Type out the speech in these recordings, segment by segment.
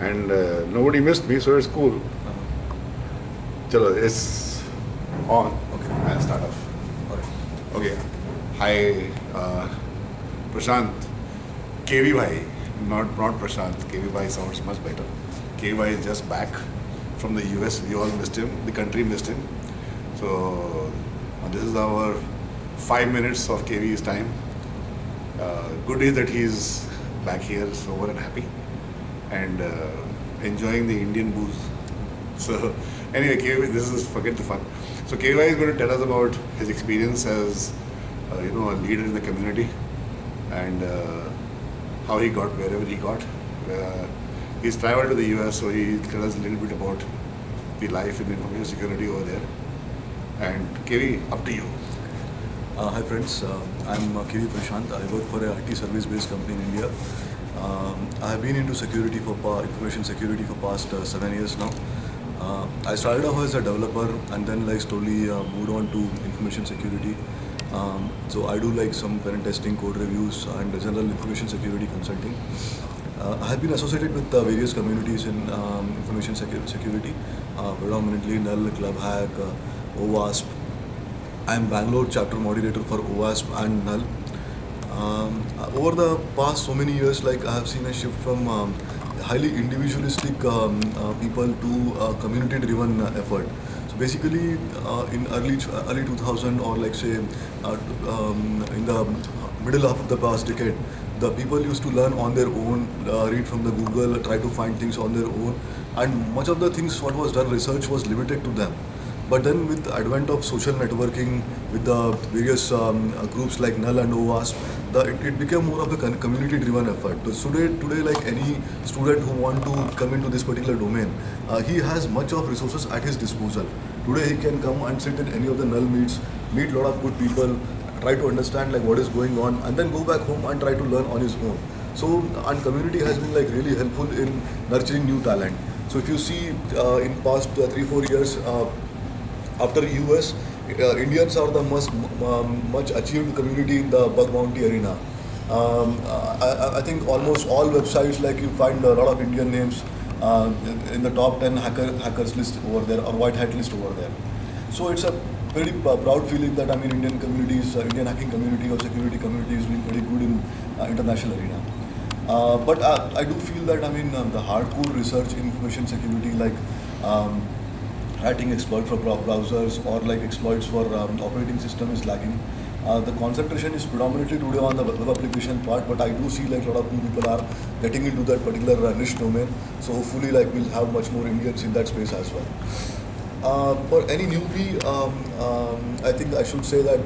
and nobody missed me, so it's cool. Chalo, it's on. Okay. I'll start off. Alright. Okay. Hi, Prashant KV bhai, not Prashant. KV bhai sounds much better. KV bhai is just back from the US. We all missed him. The country missed him. So this is our 5 minutes of KV's time. Good day that he's back here, sober and happy, and enjoying the Indian booze. So anyway, KV, this is forget the fun. So KV is going to tell us about his experience as a leader in the community, and how he got wherever he got. He's traveled to the US, so he'll tell us a little bit about the life in information security over there. And KV, up to you. Hi friends, I'm KV Prashant. I work for a IT service-based company in India. I have been into security information security for past 7 years now. I started off as a developer and then slowly moved on to information security. So I do some pen testing, code reviews, and general information security consulting. I have been associated with various communities in information security, predominantly Null, ClubHack, OWASP. I am Bangalore chapter moderator for OWASP and Null. Over the past so many years, I have seen a shift from highly individualistic people to community-driven effort. So basically, in early 2000 or in the middle half of the past decade, the people used to learn on their own, read from the Google, try to find things on their own, and much of the things what was done research was limited to them. But then with the advent of social networking, with the various groups like Null and OWASP, it became more of a community-driven effort. So today, any student who want to come into this particular domain, he has much of resources at his disposal. Today he can come and sit in any of the Null meets, meet a lot of good people, try to understand what is going on, and then go back home and try to learn on his own. So, and community has been really helpful in nurturing new talent. So if you see in past 3-4 years, after US, Indians are the much achieved community in the bug bounty arena. I think almost all websites, you find a lot of Indian names in the top 10 hackers list over there, or white hat list over there. So it's a very proud feeling that Indian communities, Indian hacking community or security community is doing very good in international arena. But I do feel that the hardcore research in information security, writing exploits for browsers or exploits for operating system is lacking. The concentration is predominantly today on the web application part, but I do see a lot of new people are getting into that particular niche domain. So hopefully we'll have much more Indians in that space as well. For any newbie, I think I should say that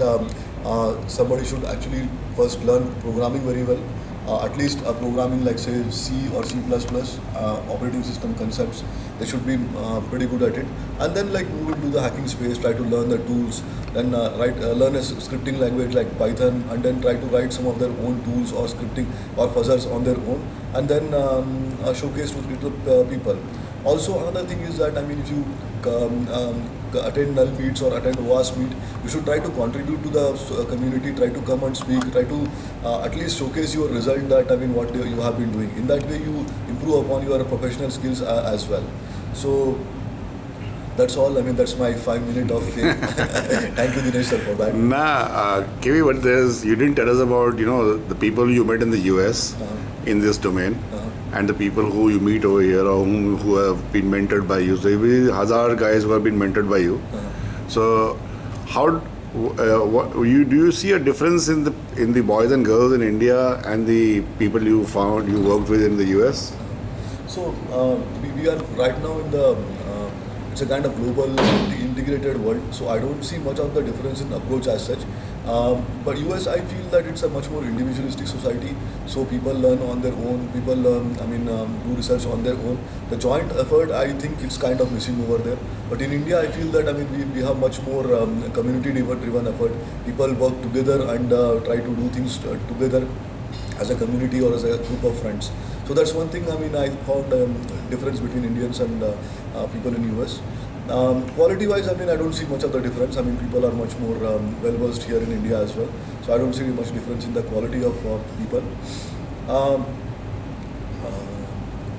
somebody should actually first learn programming very well. At least programming say C or C++, operating system concepts, they should be pretty good at it. And then move into the hacking space, try to learn the tools, then learn a scripting language like Python, and then try to write some of their own tools or scripting or fuzzers on their own, and then showcase to people. Also another thing is that if you attend Null meets or attend OWASP meet, you should try to contribute to the community, try to come and speak, try to at least showcase your result that what you have been doing. In that way you improve upon your professional skills as well. So that's all. That's my 5 minutes of fame. Thank you, Dinesh sir, for that. KV, but you didn't tell us about the people you met in the US in this domain. And the people who you meet over here or who have been mentored by you. So there will be 1,000 guys who have been mentored by you. So how do you see a difference in the boys and girls in India and the people you worked with in the US? So we are right now in the it's a kind of global integrated world. So I don't see much of the difference in approach as such. But US, I feel that it's a much more individualistic society. So people learn on their own. People do research on their own. The joint effort, I think, it's kind of missing over there. But in India, I feel that we have much more community-driven effort. People work together and try to do things together as a community or as a group of friends. So that's one thing. I found difference between Indians and people in US. Quality-wise, I don't see much of the difference. People are much more well-versed here in India as well. So I don't see much difference in the quality of people.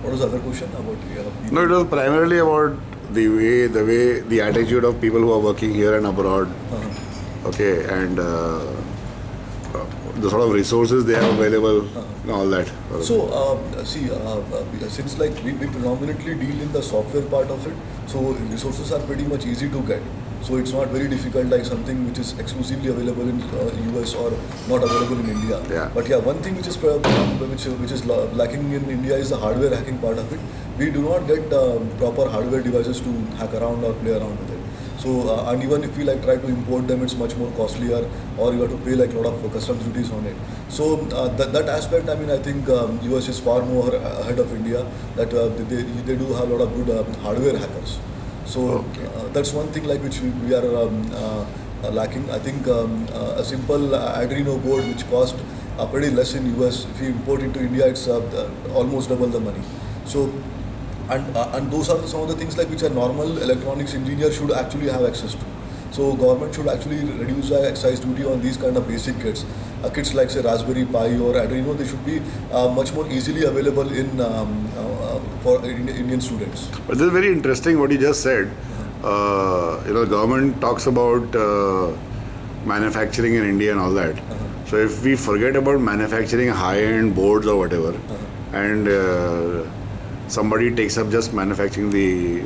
What What was the other question about people? No, it was primarily about the attitude of people who are working here and abroad. Okay, and the sort of resources they have available and all that. So, since like we predominantly deal in the software part of it, so resources are pretty much easy to get. So it's not very difficult like something which is exclusively available in US or not available in India. Yeah. But yeah, one thing which is lacking in India is the hardware hacking part of it. We do not get proper hardware devices to hack around or play around with it. So and even if we like try to import them, it's much more costlier, or you have to pay like a lot of customs duties on it. So that aspect, I mean, I think US is far more ahead of India. That they do have a lot of good hardware hackers. So that's one thing like which we are lacking. I think a simple Arduino board which cost pretty less in US, if you import into India, it's almost double the money. So and those are some of the things like which a normal electronics engineer should actually have access to. So government should actually reduce the excise duty on these kind of basic kits. Kits like say Raspberry Pi or Arduino, they should be much more easily available in for Indian students. But this is very interesting what you just said. Government talks about manufacturing in India and all that. So if we forget about manufacturing high-end boards or whatever, and somebody takes up just manufacturing the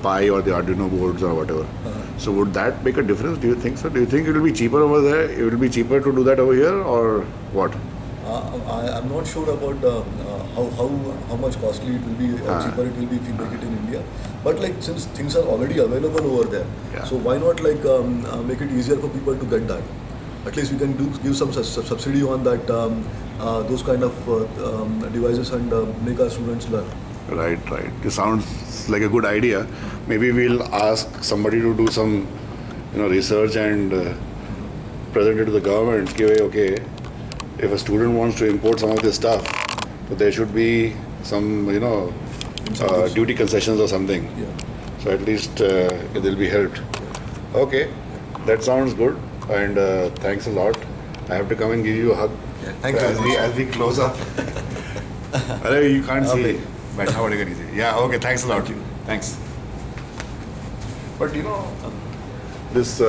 Pi or the Arduino boards or whatever. So would that make a difference? Do you think so? Do you think it will be cheaper over there? It will be cheaper to do that over here, or what? I'm not sure about how much costly it will be or cheaper it will be if you make it in India. But like since things are already available over there, so why not like make it easier for people to get that? At least we can give some subsidy on that those kind of devices and make our students learn. Right. It sounds like a good idea. Maybe we'll ask somebody to do some, research and present it to the government. Okay, if a student wants to import some of this stuff, so there should be some, duty concessions or something. Yeah. So at least they'll be helped. Okay, that sounds good. And thanks a lot. I have to come and give you a hug. Yeah, thank you. As we close up. You can't see. But how are you going to see? Yeah, okay, thanks a lot. Thank you. Thanks. But this